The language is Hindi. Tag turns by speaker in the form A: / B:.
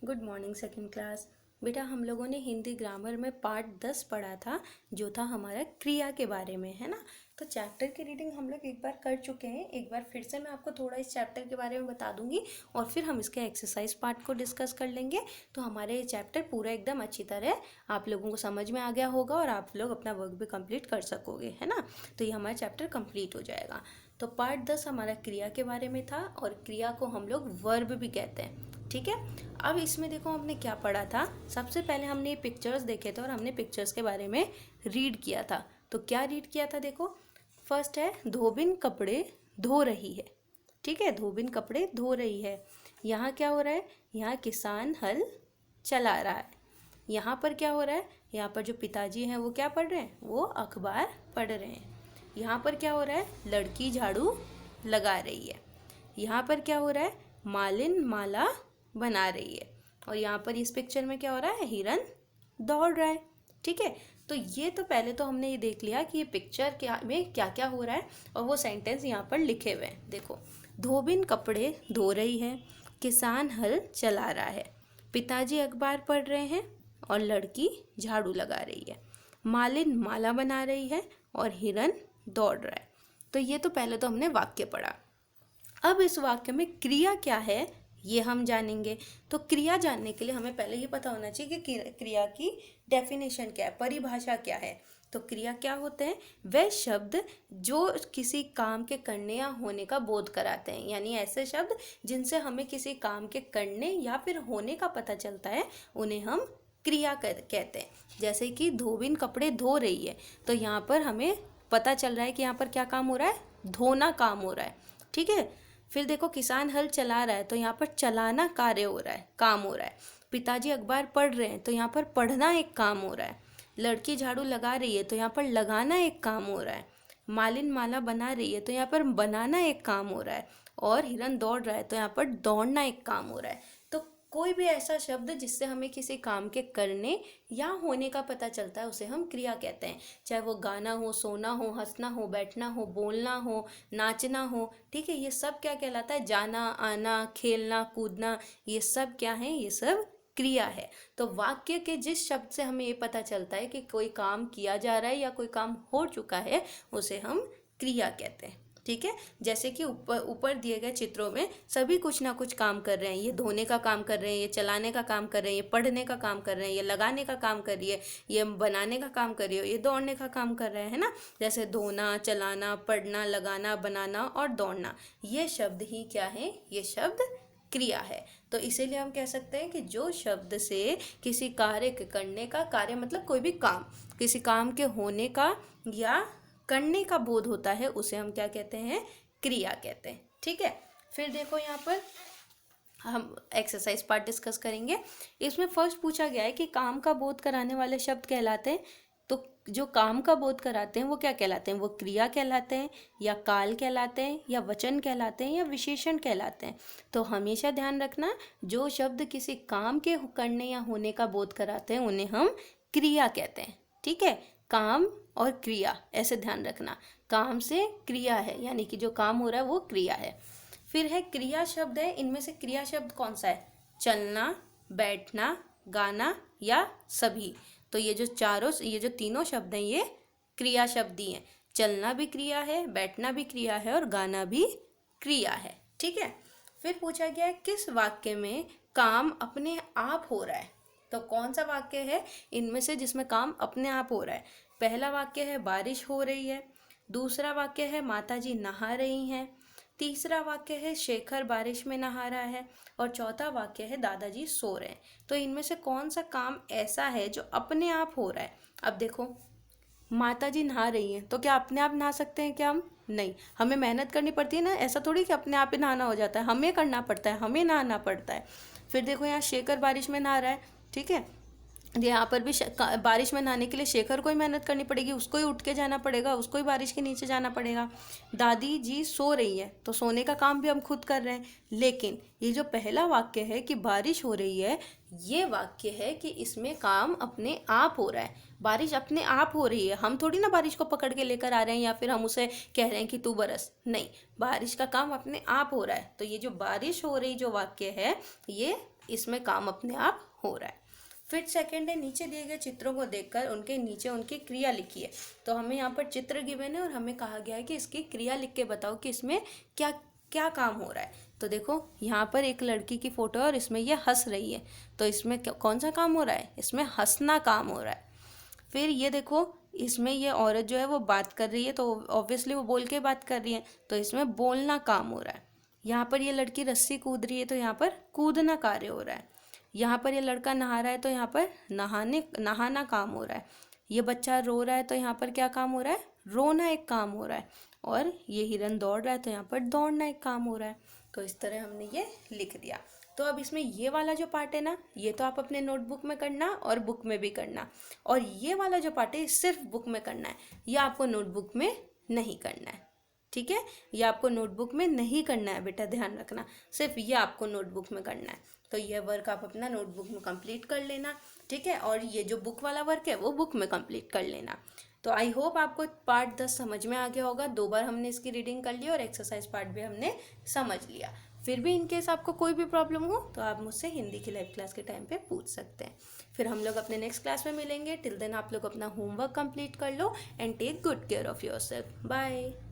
A: Good morning second class. बेटा हम लोगों ने हिंदी ग्रामर में पार्ट 10 पढ़ा था, जो था हमारा क्रिया के बारे में, है ना। तो चैप्टर की रीडिंग हम लोग एक बार कर चुके हैं। एक बार फिर से मैं आपको थोड़ा इस चैप्टर के बारे में बता दूंगी और फिर हम इसके एक्सरसाइज पार्ट को डिस्कस कर लेंगे। तो हमारे ये चैप्टर पूरा एकदम अच्छी तरह आप लोगों को समझ में आ गया होगा और आप लोग अपना वर्क भी कंप्लीट कर सकोगे, है ना। तो ये हमारा चैप्टर कंप्लीट हो जाएगा। तो पार्ट 10 हमारा क्रिया के बारे में था और क्रिया को हम लोग वर्ब भी कहते हैं, ठीक है। अब इसमें देखो हमने क्या पढ़ा था। सबसे पहले हमने पिक्चर्स देखे थे और हमने पिक्चर्स के बारे में रीड किया था। तो क्या रीड किया था, देखो फर्स्ट है धोबिन कपड़े धो रही है, ठीक है। धोबिन कपड़े धो रही है। यहाँ क्या हो रहा है, यहाँ किसान हल चला रहा है। यहाँ पर क्या हो रहा है, यहाँ पर जो पिताजी हैं वो क्या पढ़ रहे हैं, वो अखबार पढ़ रहे हैं। यहाँ पर क्या हो रहा है, लड़की झाड़ू लगा रही है। यहाँ पर क्या हो रहा है, मालिन माला बना रही है। और यहाँ पर इस पिक्चर में क्या हो रहा है, हिरन दौड़ रहा है, ठीक है। तो ये तो पहले तो हमने ये देख लिया कि ये पिक्चर क्या में क्या क्या हो रहा है और वो सेंटेंस यहाँ पर लिखे हुए हैं। देखो, धोबिन कपड़े धो रही है, किसान हल चला रहा है, पिताजी अखबार पढ़ रहे हैं और लड़की झाड़ू लगा रही है, मालिन माला बना रही है और हिरन दौड़ रहा है। तो ये तो पहले तो हमने वाक्य पढ़ा। अब इस वाक्य में क्रिया क्या है ये हम जानेंगे। तो क्रिया जानने के लिए हमें पहले ये पता होना चाहिए कि क्रिया की डेफिनेशन क्या है, परिभाषा क्या है। तो क्रिया क्या होते हैं, वह शब्द जो किसी काम के करने या होने का बोध कराते हैं, यानी ऐसे शब्द जिनसे हमें किसी काम के करने या फिर होने का पता चलता है, उन्हें हम क्रिया कहते हैं। जैसे कि धोबिन कपड़े धो रही है, तो यहाँ पर हमें पता चल रहा है कि यहाँ पर क्या काम हो रहा है, धोना काम हो रहा है, ठीक है। फिर देखो, किसान हल चला रहा है, तो यहाँ पर चलाना कार्य हो रहा है, काम हो रहा है। पिताजी अखबार पढ़ रहे हैं, तो यहाँ पर पढ़ना एक काम हो रहा है। लड़की झाड़ू लगा रही है, तो यहाँ पर लगाना एक काम हो रहा है। मालिन माला बना रही है, तो यहाँ पर बनाना एक काम हो रहा है। और हिरन दौड़ रहा है, तो यहाँ पर दौड़ना एक काम हो रहा है। तो कोई भी ऐसा शब्द जिससे हमें किसी काम के करने या होने का पता चलता है, उसे हम क्रिया कहते हैं। चाहे वो गाना हो, सोना हो, हंसना हो, बैठना हो, बोलना हो, नाचना हो, ठीक है। ये सब क्या कहलाता है, जाना आना, खेलना कूदना, ये सब क्या है, ये सब क्रिया है। तो वाक्य के जिस शब्द से हमें ये पता चलता है कि कोई काम किया जा रहा है या कोई काम हो चुका है, उसे हम क्रिया कहते हैं, ठीक है। जैसे कि ऊपर दिए गए चित्रों में सभी कुछ ना कुछ काम कर रहे हैं। ये धोने का काम कर रहे हैं, ये चलाने का काम कर रहे हैं, ये पढ़ने का काम कर रहे हैं, ये लगाने का काम कर रही है, ये बनाने का काम कर रही है, ये दौड़ने का काम कर रहे हैं, है ना। जैसे धोना, चलाना, पढ़ना, लगाना, बनाना और दौड़ना, ये शब्द ही क्या है, ये शब्द क्रिया है। तो इसीलिए हम कह सकते हैं कि जो शब्द से किसी कार्य के करने का, कार्य मतलब कोई भी काम, किसी काम के होने का या करने का बोध होता है, उसे हम क्या कहते हैं, क्रिया कहते हैं, ठीक है। फिर देखो, यहाँ पर हम एक्सरसाइज पार्ट डिस्कस करेंगे। इसमें फर्स्ट पूछा गया है कि काम का बोध कराने वाले शब्द कहलाते हैं। तो जो काम का बोध कराते हैं वो क्या कहलाते हैं, वो क्रिया कहलाते हैं या काल कहलाते हैं या वचन कहलाते हैं या विशेषण कहलाते हैं। तो हमेशा ध्यान रखना, जो शब्द किसी काम के करने या होने का बोध कराते हैं उन्हें हम क्रिया कहते हैं, ठीक है। काम और क्रिया, ऐसे ध्यान रखना, काम से क्रिया है, यानी कि जो काम हो रहा है वो क्रिया है। फिर है क्रिया शब्द है, इनमें से क्रिया शब्द कौन सा है, चलना, बैठना, गाना या सभी। तो ये जो तीनों शब्द हैं ये क्रिया शब्द ही हैं। चलना भी क्रिया है, बैठना भी क्रिया है और गाना भी क्रिया है, ठीक है। फिर पूछा गया है किस वाक्य में काम अपने आप हो रहा है। तो कौन सा वाक्य है इनमें से जिसमें काम अपने आप हो रहा है। पहला वाक्य है बारिश हो रही है, दूसरा वाक्य है माताजी नहा रही हैं, तीसरा वाक्य है शेखर बारिश में नहा रहा है और चौथा वाक्य है दादाजी सो रहे हैं। तो इनमें से कौन सा काम ऐसा है जो अपने आप हो रहा है। अब देखो, माताजी नहा रही हैं, तो क्या अपने आप नहा सकते हैं क्या हम, नहीं, हमें मेहनत करनी पड़ती है ना। ऐसा थोड़ी कि अपने आप ही नहाना हो जाता है, हमें करना पड़ता है, हमें नहाना पड़ता है। फिर देखो, यहाँ शेखर बारिश में नहा रहा है, ठीक है। यहाँ पर भी बारिश में नहाने के लिए शेखर को ही मेहनत करनी पड़ेगी, उसको ही उठ के जाना पड़ेगा, उसको ही बारिश के नीचे जाना पड़ेगा। दादी जी सो रही है, तो सोने का काम भी हम खुद कर रहे हैं। लेकिन ये जो पहला वाक्य है कि बारिश हो रही है, ये वाक्य है कि इसमें काम अपने आप हो रहा है, बारिश अपने आप हो रही है। हम थोड़ी ना बारिश को पकड़ के लेकर आ रहे हैं या फिर हम उसे कह रहे हैं कि तू बरस, नहीं, बारिश का काम अपने आप हो रहा है। तो ये जो बारिश हो रही जो वाक्य है, ये इसमें काम अपने आप हो रहा है। फिर सेकंड है, नीचे दिए गए चित्रों को देखकर उनके नीचे उनकी क्रिया लिखिए। तो हमें यहाँ पर चित्र गिवन है और हमें कहा गया है कि इसकी क्रिया लिख के बताओ कि इसमें क्या क्या काम हो रहा है। तो देखो यहाँ पर एक लड़की की फोटो है और इसमें ये हंस रही है, तो इसमें कौन सा काम हो रहा है, इसमें हंसना काम हो रहा है। फिर ये देखो इसमें ये औरत जो है वो बात कर रही है, तो ऑब्वियसली वो बोल के बात कर रही है, तो इसमें बोलना काम हो रहा है। यहाँ पर ये लड़की रस्सी कूद रही है, तो यहाँ पर कूदना कार्य हो रहा है। यहाँ पर ये लड़का नहा रहा है, तो यहाँ पर नहाना काम हो रहा है। ये बच्चा रो रहा है, तो यहाँ पर क्या काम हो रहा है, रोना एक काम हो रहा है। और ये हिरन दौड़ रहा है, तो यहाँ पर दौड़ना एक काम हो रहा है। तो इस तरह हमने ये लिख दिया। तो अब इसमें ये वाला जो पार्ट है ना, ये तो आप अपने नोटबुक में करना और बुक में भी करना, और ये वाला जो पार्ट है सिर्फ बुक में करना है, ये आपको नोटबुक में नहीं करना है। ठीक है, ये आपको नोटबुक में नहीं करना है बेटा, ध्यान रखना, सिर्फ ये आपको नोटबुक में करना है। तो ये वर्क आप अपना नोटबुक में कंप्लीट कर लेना। ठीक है, और ये जो बुक वाला वर्क है वो बुक में कंप्लीट कर लेना। तो आई होप आपको पार्ट 10 समझ में आ गया होगा। 2 बार हमने इसकी रीडिंग कर ली और एक्सरसाइज पार्ट भी हमने समझ लिया। फिर भी इनकेस आपको कोई भी प्रॉब्लम हो तो आप मुझसे हिंदी की लाइव क्लास के टाइम पे पूछ सकते हैं। फिर हम लोग अपने नेक्स्ट क्लास में मिलेंगे। टिल देन आप लोग अपना होमवर्क कंप्लीट कर लो and take good care of yourself. Bye.